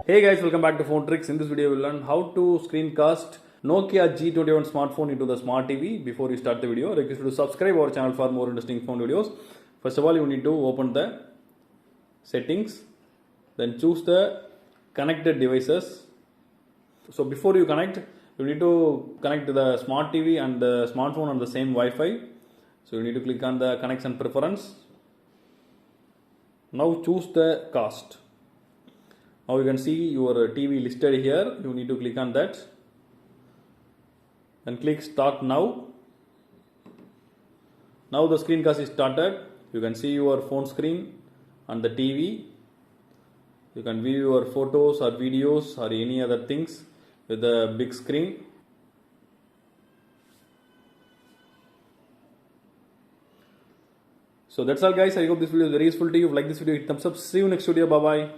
Hey guys, welcome back to Phone Tricks. In this video, we'll learn how to screencast Nokia G21 smartphone into the smart TV. Before we start the video, request you to subscribe our channel for more interesting phone videos. First of all, you need to open the settings, then choose the connected devices. So before you connect, you need to connect the smart TV and the smartphone on the same Wi-Fi. So you need to click on the connection preference. Now choose the cast. Now you can see your TV listed here. You need to click on that. Then click start now. Now the screencast is started. You can see your phone screen and the TV. You can view your photos or videos or any other things with the big screen. So that's all guys. I hope this video is very useful to you. If you like this video, hit thumbs up. See you next video. Bye bye.